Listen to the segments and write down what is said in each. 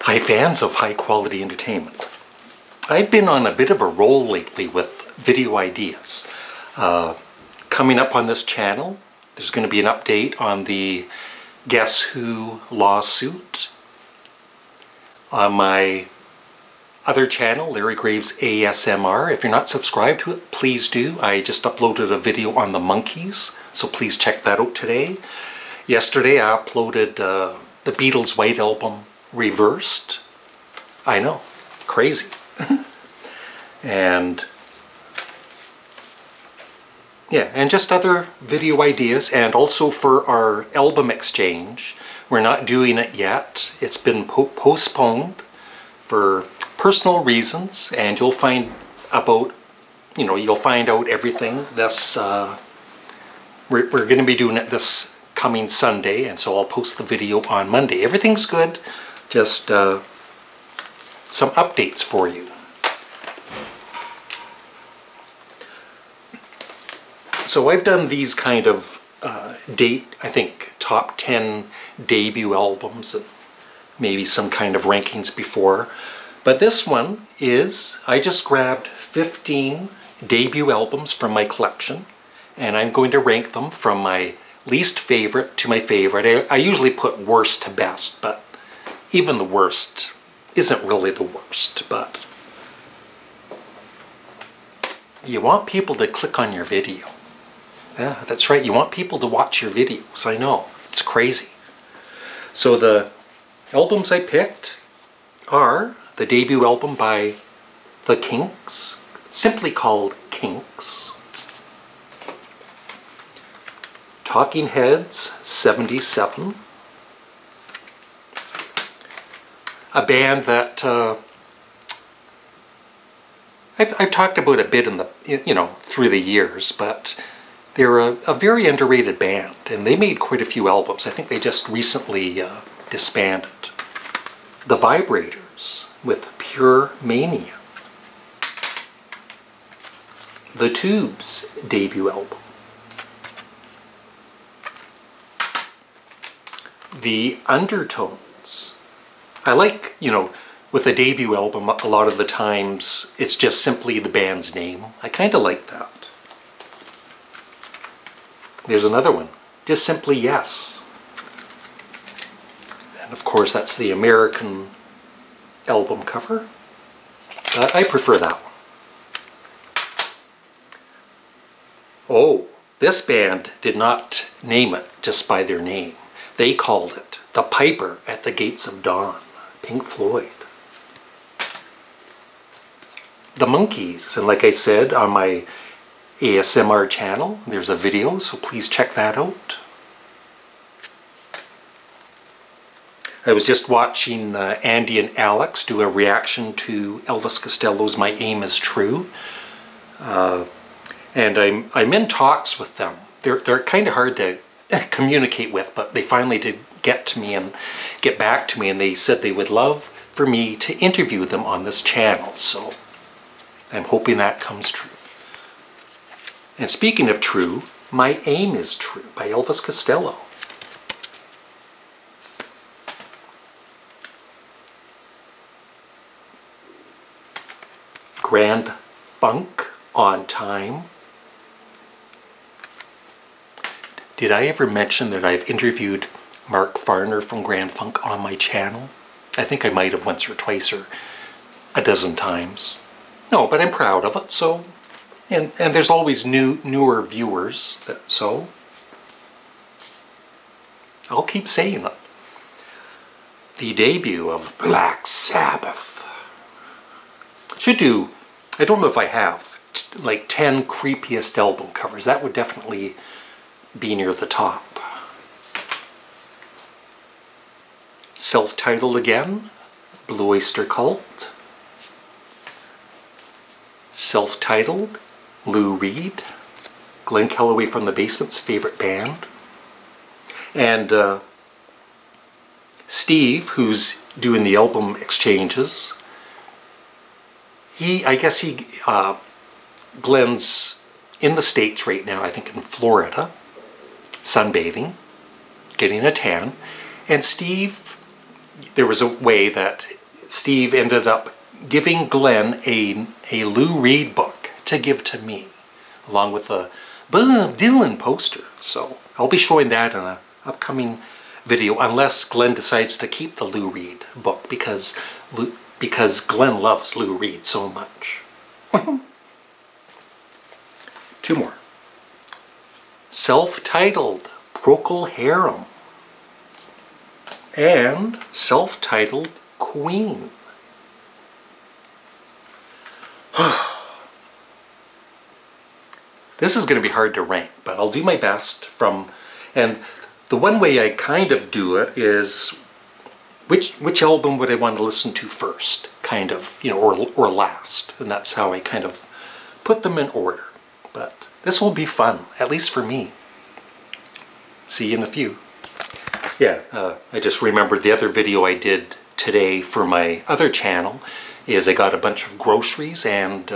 Hi fans of high quality entertainment. I've been on a bit of a roll lately with video ideas. Coming up on this channel, there's going to be an update on the Guess Who lawsuit. On my other channel, Larry Graves ASMR, if you're not subscribed to it, please do. I just uploaded a video on the monkeys, so please check that out today. Yesterday I uploaded the Beatles' White Album reversed. I know, crazy. And yeah, and just other video ideas, and also for our album exchange. We're not doing it yet. It's been postponed for personal reasons, and you'll find out everything this we're going to be doing it this coming Sunday, and so I'll post the video on Monday. Everything's good. Just some updates for you. So I've done these kind of I think top 10 debut albums and maybe some kind of rankings before. But this one is, I just grabbed 15 debut albums from my collection, and I'm going to rank them from my least favorite to my favorite. I usually put worst to best, but even the worst isn't really the worst. But you want people to click on your video. Yeah, that's right. You want people to watch your videos. I know. It's crazy. So the albums I picked are the debut album by The Kinks, simply called Kinks. Talking Heads, 77. A band that I've talked about a bit in the through the years, but they're a very underrated band, and they made quite a few albums. I think they just recently disbanded. The Vibrators with Pure Mania. The Tubes' debut album. The Undertones. I like, with a debut album, a lot of the times it's just simply the band's name. I kind of like that. There's another one, just simply Yes. And of course that's the American album cover. I prefer that one. Oh, this band did not name it just by their name. They called it The Piper at the Gates of Dawn, Pink Floyd. The Monkees, and like I said on my ASMR channel, there's a video, so please check that out. I was just watching Andy and Alex do a reaction to Elvis Costello's My Aim Is True. And I'm in talks with them. They're kind of hard to communicate with, but they finally did get back to me, and they said they would love for me to interview them on this channel, so I'm hoping that comes true. And speaking of true, My Aim Is True by Elvis Costello. Grand Funk, On Time. Did I ever mention that I've interviewed Mark Farner from Grand Funk on my channel? I think I might have once or twice or a dozen times. No, but I'm proud of it, so... And there's always newer viewers, so I'll keep saying it. The debut of Black Sabbath. Should do, I don't know if I have, like 10 creepiest album covers. That would definitely be near the top. Self-titled again, Blue Oyster Cult. Self-titled, Lou Reed, Glenn Kellaway from the Basement's favorite band. And Steve, who's doing the album exchanges, Glenn's in the States right now, I think in Florida, sunbathing, getting a tan, and Steve there was a way that Steve ended up giving Glenn a Lou Reed book to give to me, along with a Bob Dylan poster. So I'll be showing that in an upcoming video, unless Glenn decides to keep the Lou Reed book, because Glenn loves Lou Reed so much. Two more. Self-titled, Procol Harum, and self-titled Queen. This is going to be hard to rank, but I'll do my best and the one way I kind of do it is which album would I want to listen to first, kind of, or last, and that's how I kind of put them in order. But this will be fun, at least for me. See you in a few. Yeah, I just remembered the other video I did today for my other channel is I got a bunch of groceries, and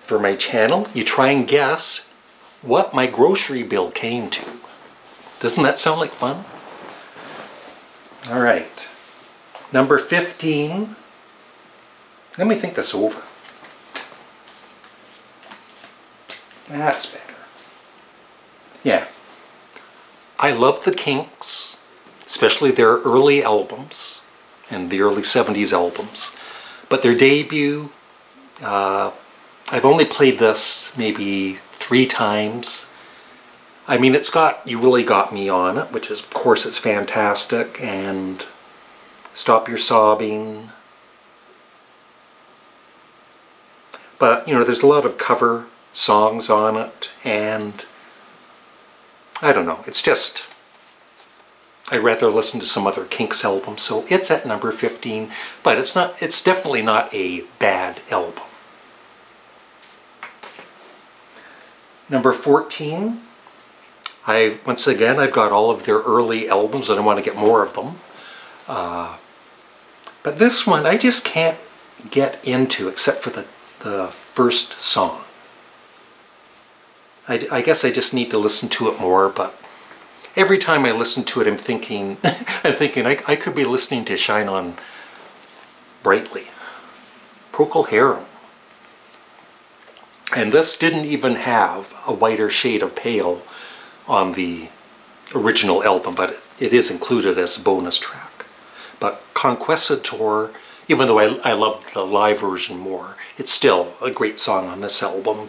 for my channel, you try and guess what my grocery bill came to. Doesn't that sound like fun? All right, number 15. Let me think this over. That's better. Yeah. I love the Kinks, especially their early albums and the early 70s albums. But their debut, I've only played this maybe 3 times. I mean, it's got You Really Got Me on it, which is, of course, it's fantastic, and Stop Your Sobbing. But, there's a lot of cover songs on it, and I don't know, it's just, I'd rather listen to some other Kinks albums, so it's at number 15, but it's definitely not a bad album. Number 14, once again, I've got all of their early albums and I want to get more of them. But this one I just can't get into except for the first song. I guess I just need to listen to it more, but every time I listen to it I'm thinking I could be listening to Shine On Brightly. Procol Harum. And this didn't even have A Whiter Shade of Pale on the original album, but it is included as a bonus track. But Conquistador, even though I love the live version more, it's still a great song on this album.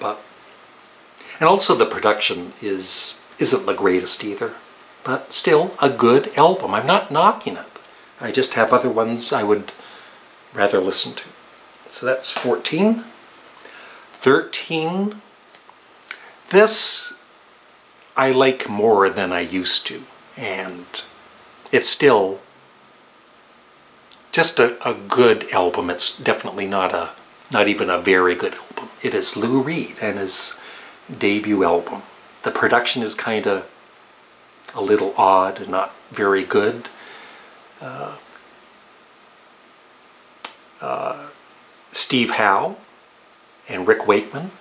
And also the production isn't the greatest either, but still a good album. I'm not knocking it. I just have other ones I would rather listen to. So that's 14. 13. This I like more than I used to, and it's still just a good album. It's definitely not even a very good album. It is Lou Reed and his debut album. The production is kind of a little odd and not very good. Steve Howe and Rick Wakeman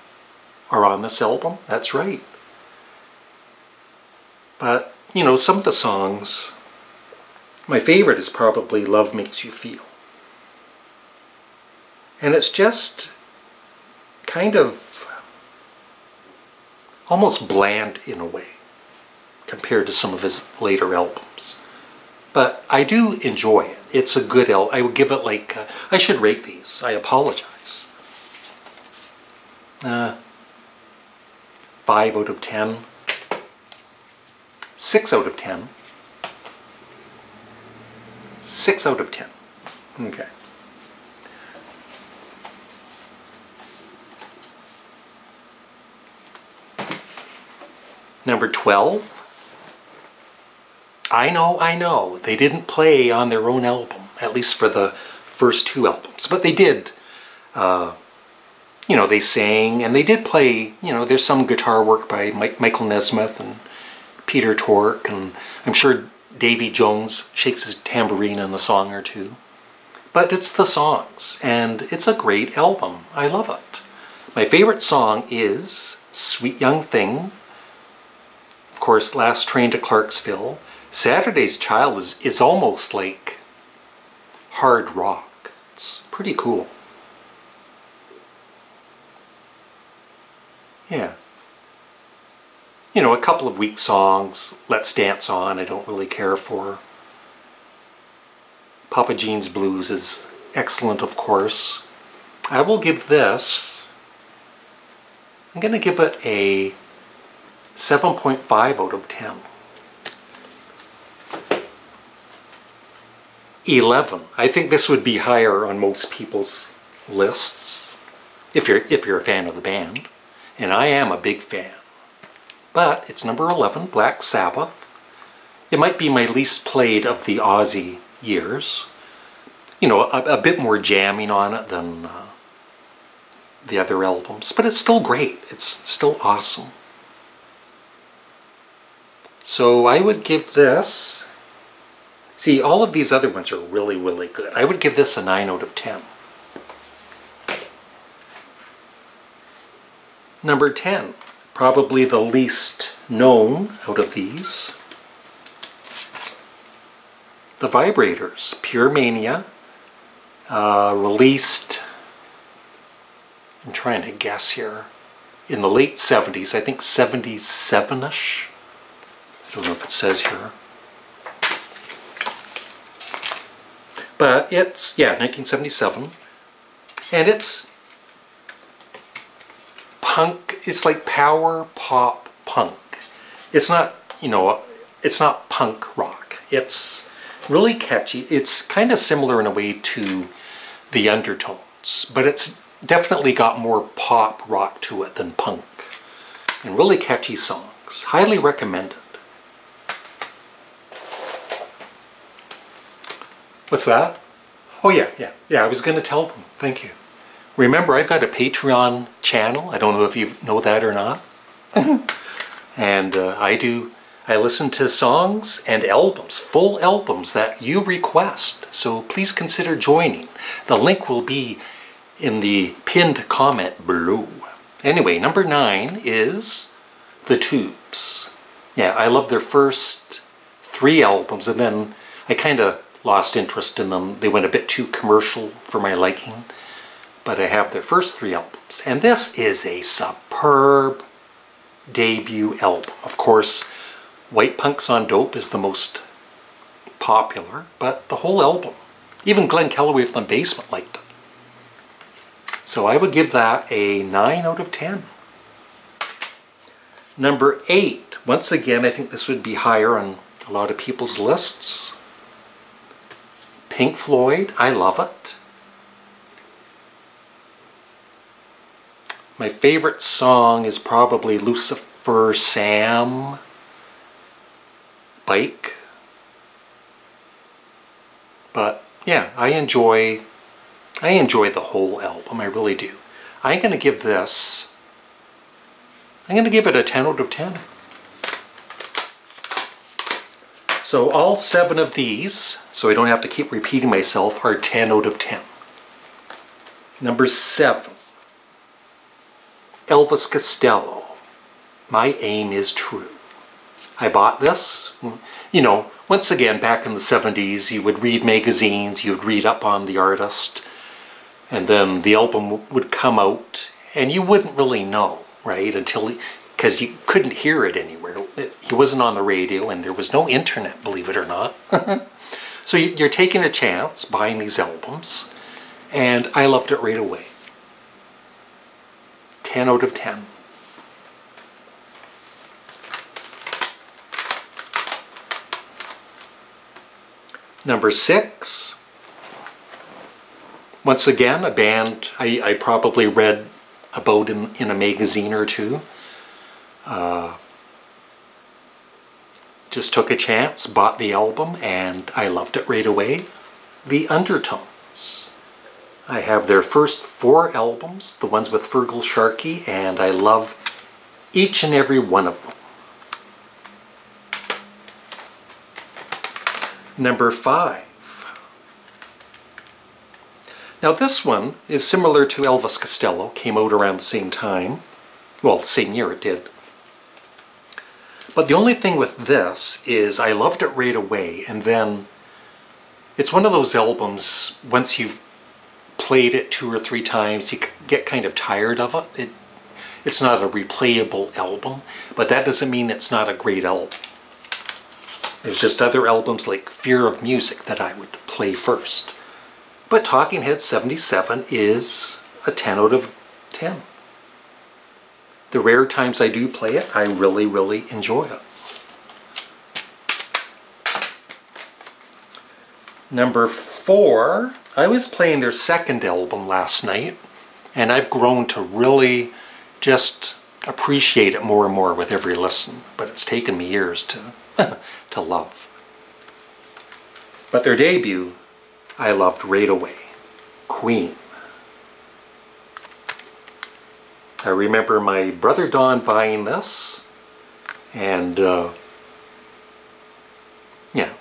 are on this album. That's right. But, some of the songs, my favorite is probably Love Makes You Feel. And it's just kind of almost bland in a way compared to some of his later albums. But I do enjoy it. It's a good album. I would give it like, I should rate these. I apologize. 5 out of 10. 6 out of 10. 6 out of 10. Okay. Number 12. I know, they didn't play on their own album, at least for the first 2 albums, but they did, they sang, and they did play, there's some guitar work by Michael Nesmith and Peter Tork, and I'm sure Davy Jones shakes his tambourine in a song or two. But it's the songs, and it's a great album. I love it. My favorite song is Sweet Young Thing, of course, Last Train to Clarksville, Saturday's Child is almost like hard rock. It's pretty cool. Yeah. You know, a couple of weak songs. Let's Dance On, I don't really care for. Papa Jean's Blues is excellent, of course. I will give this, I'm going to give it a 7.5 out of 10. 11. I think this would be higher on most people's lists if you're a fan of the band, and I am a big fan. But it's number 11, Black Sabbath. It might be my least played of the Ozzy years. You know, a bit more jamming on it than the other albums, but it's still great. It's still awesome. So I would give this, see, all of these other ones are really, really good. I would give this a 9 out of 10. Number 10, probably the least known out of these. The Vibrators, Pure Mania, released, I'm trying to guess here, in the late 70s, I think 77-ish. I don't know if it says here. But it's, yeah, 1977. And it's punk, it's like power pop punk. It's not, you know, it's not punk rock. It's really catchy. It's kind of similar in a way to the Undertones, but it's definitely got more pop rock to it than punk. And really catchy songs. Highly recommended. What's that? Oh yeah, I was going to tell them. Thank you. Remember, I've got a Patreon channel. I don't know if you know that or not. And I listen to songs and albums, full albums that you request. So please consider joining. The link will be in the pinned comment below. Anyway, number 9 is The Tubes. Yeah, I love their first 3 albums, and then I kind of lost interest in them. They went a bit too commercial for my liking. But I have their first 3 albums. And this is a superb debut album. Of course, White Punks on Dope is the most popular, but the whole album. Even Glenn Kellaway from the Basement liked it. So I would give that a 9 out of 10. Number 8. Once again, I think this would be higher on a lot of people's lists. Pink Floyd, I love it. My favorite song is probably Lucifer Sam, Bike. But yeah, I enjoy the whole album, I really do. I'm going to give it a 10 out of 10. So all 7 of these, so I don't have to keep repeating myself, are 10 out of 10. Number 7. Elvis Costello, My Aim Is True. I bought this, you know, once again, back in the 70s, you would read magazines, you would read up on the artist, and then the album would come out, and you wouldn't really know, right, until, because you couldn't hear it anywhere. He wasn't on the radio, and there was no internet, believe it or not. So you're taking a chance buying these albums, and I loved it right away. 10 out of 10. Number 6. Once again, a band I probably read about in a magazine or two. Just took a chance, bought the album, and I loved it right away. The Undertones. I have their first 4 albums, the ones with Feargal Sharkey, and I love each and every one of them. Number 5. Now this one is similar to Elvis Costello, came out around the same time. Well, the same year it did. But the only thing with this is I loved it right away, and then it's one of those albums, once you've played it 2 or 3 times, you get kind of tired of it. It's not a replayable album, but that doesn't mean it's not a great album. There's just other albums like Fear of Music that I would play first. But Talking Heads 77 is a 10 out of 10. The rare times I do play it, I really, really enjoy it. Number 4, I was playing their second album last night, and I've grown to really just appreciate it more and more with every listen, but it's taken me years to, to love. But their debut, I loved right away. Queen. I remember my brother Don buying this and yeah,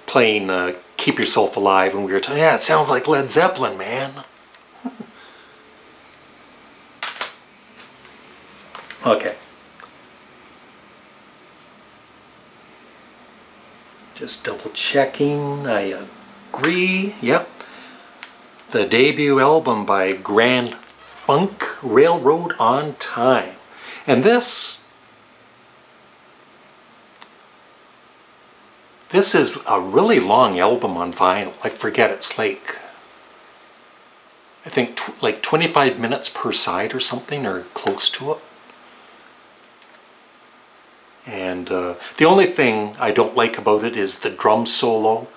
playing Keep Yourself Alive, and we were talking, yeah, it sounds like Led Zeppelin, man. Okay. Just double checking, I agree, yep. The debut album by Grand Funk Railroad on Time. And this is a really long album on vinyl. I forget, it's like, I think like 25 minutes per side or something, or close to it. And the only thing I don't like about it is the drum solo.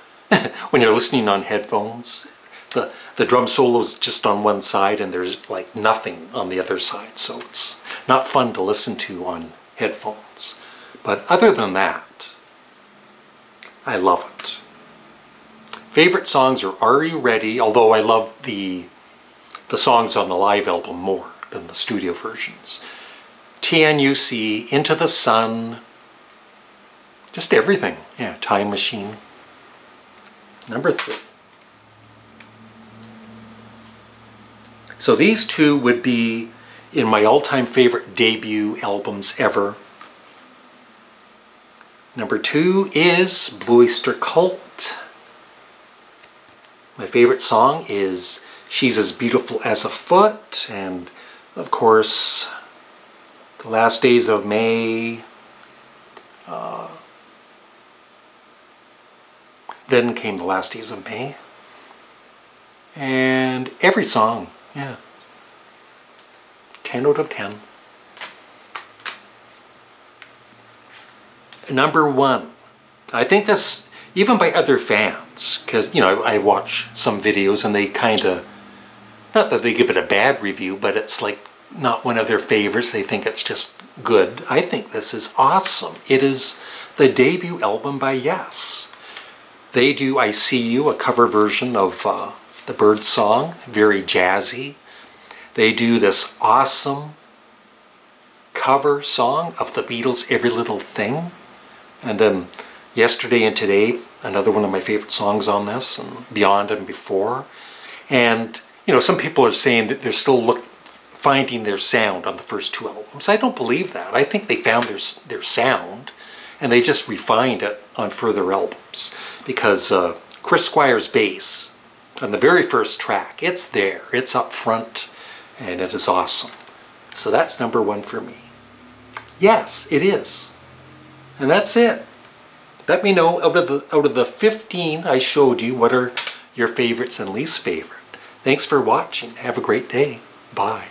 When you're listening on headphones, the drum solo is just on one side and there's like nothing on the other side, so it's not fun to listen to on headphones. But other than that, I love it. Favorite songs are You Ready?, although I love the songs on the live album more than the studio versions. TNUC, Into the Sun, just everything. Yeah, Time Machine. Number 3. So these two would be in my all-time favorite debut albums ever. Number 2 is Blue Oyster Cult. My favorite song is She's as Beautiful as a Foot, and of course The Last Days of May. Then came The Last Days of May. And every song, yeah. 10 out of 10. Number 1. I think this, even by other fans, because, you know, I watch some videos and they kind of, not that they give it a bad review, but it's like not one of their favorites. They think it's just good. I think this is awesome. It is the debut album by Yes. They do I See You, a cover version of the Byrds song, very jazzy. They do this awesome cover song of the Beatles' Every Little Thing. And then Yesterday and Today, another one of my favorite songs on this, and Beyond and Before. And, you know, some people are saying that they're still finding their sound on the first 2 albums. I don't believe that. I think they found their sound, and they just refined it on further albums. Because Chris Squire's bass on the very first track, it's there, it's up front, and it is awesome. So that's number 1 for me. Yes, it is. And that's it. Let me know out of the 15 I showed you, what are your favorites and least favorite. Thanks for watching. Have a great day. Bye.